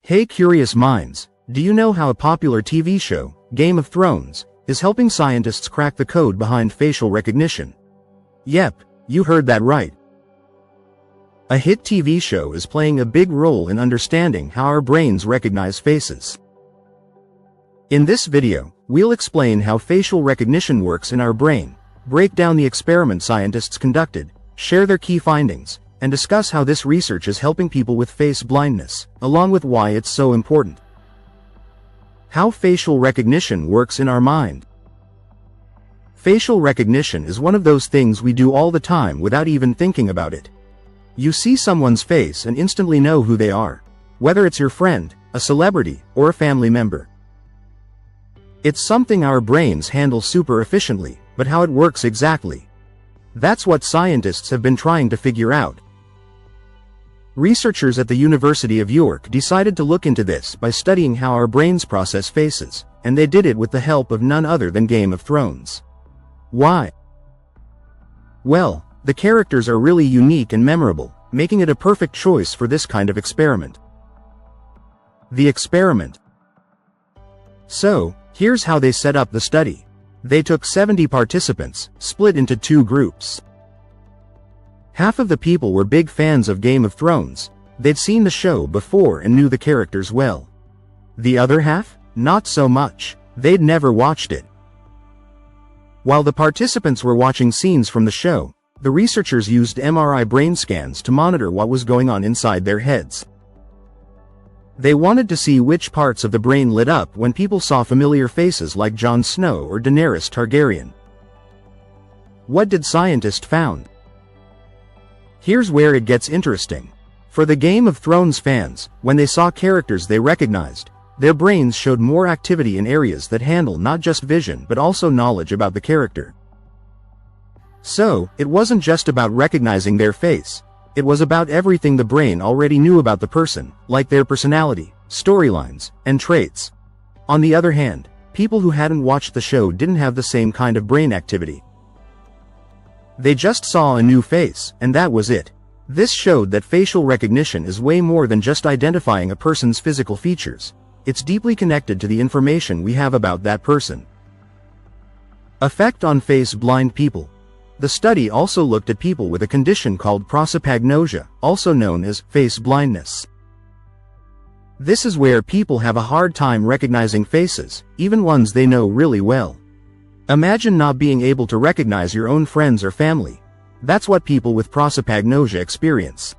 Hey curious minds, do you know how a popular TV show, Game of Thrones, is helping scientists crack the code behind facial recognition? Yep, you heard that right. A hit TV show is playing a big role in understanding how our brains recognize faces. In this video, we'll explain how facial recognition works in our brain, break down the experiment scientists conducted, share their key findings, and discuss how this research is helping people with face blindness, along with why it's so important. How facial recognition works in our mind. Facial recognition is one of those things we do all the time without even thinking about it. You see someone's face and instantly know who they are, whether it's your friend, a celebrity, or a family member. It's something our brains handle super efficiently, but how it works exactly? That's what scientists have been trying to figure out. Researchers at the University of York decided to look into this by studying how our brains process faces, and they did it with the help of none other than Game of Thrones. Why? Well, the characters are really unique and memorable, making it a perfect choice for this kind of experiment. The experiment. So, here's how they set up the study. They took 70 participants, split into two groups. Half of the people were big fans of Game of Thrones. They'd seen the show before and knew the characters well. The other half? Not so much. They'd never watched it. While the participants were watching scenes from the show, the researchers used MRI brain scans to monitor what was going on inside their heads. They wanted to see which parts of the brain lit up when people saw familiar faces like Jon Snow or Daenerys Targaryen. What did scientists found? Here's where it gets interesting. For the Game of Thrones fans, when they saw characters they recognized, their brains showed more activity in areas that handle not just vision but also knowledge about the character. So, it wasn't just about recognizing their face. It was about everything the brain already knew about the person, like their personality, storylines, and traits. On the other hand, people who hadn't watched the show didn't have the same kind of brain activity. They just saw a new face, and that was it. This showed that facial recognition is way more than just identifying a person's physical features. It's deeply connected to the information we have about that person. Effect on face-blind people. The study also looked at people with a condition called prosopagnosia, also known as face blindness. This is where people have a hard time recognizing faces, even ones they know really well. Imagine not being able to recognize your own friends or family. That's what people with prosopagnosia experience.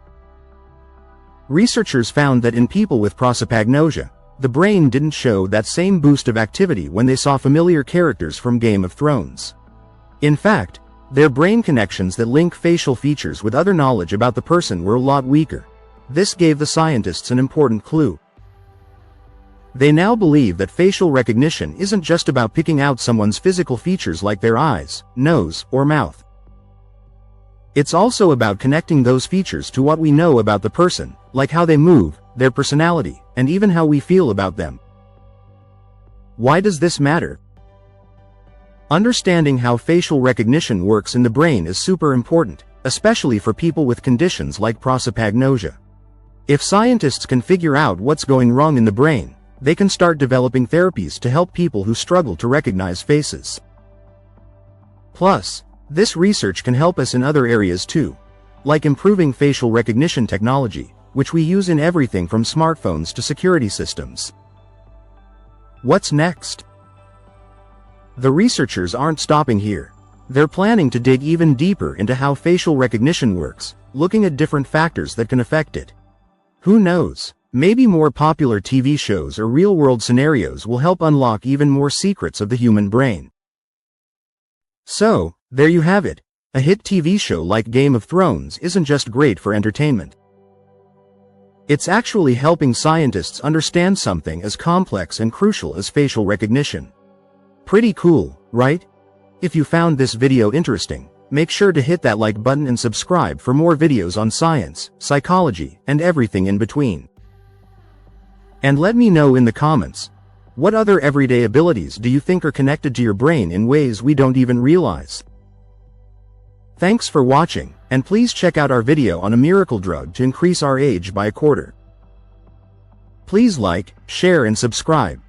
Researchers found that in people with prosopagnosia, the brain didn't show that same boost of activity when they saw familiar characters from Game of Thrones. In fact, their brain connections that link facial features with other knowledge about the person were a lot weaker. This gave the scientists an important clue. They now believe that facial recognition isn't just about picking out someone's physical features like their eyes, nose, or mouth. It's also about connecting those features to what we know about the person, like how they move, their personality, and even how we feel about them. Why does this matter? Understanding how facial recognition works in the brain is super important, especially for people with conditions like prosopagnosia. If scientists can figure out what's going wrong in the brain, they can start developing therapies to help people who struggle to recognize faces. Plus, this research can help us in other areas too, like improving facial recognition technology, which we use in everything from smartphones to security systems. What's next? The researchers aren't stopping here. They're planning to dig even deeper into how facial recognition works, looking at different factors that can affect it. Who knows? Maybe more popular TV shows or real-world scenarios will help unlock even more secrets of the human brain. So, there you have it. A hit TV show like Game of Thrones isn't just great for entertainment. It's actually helping scientists understand something as complex and crucial as facial recognition. Pretty cool, right? If you found this video interesting, make sure to hit that like button and subscribe for more videos on science, psychology, and everything in between. And let me know in the comments, what other everyday abilities do you think are connected to your brain in ways we don't even realize? Thanks for watching, and please check out our video on a miracle drug to increase our age by 1/4. Please like, share and subscribe.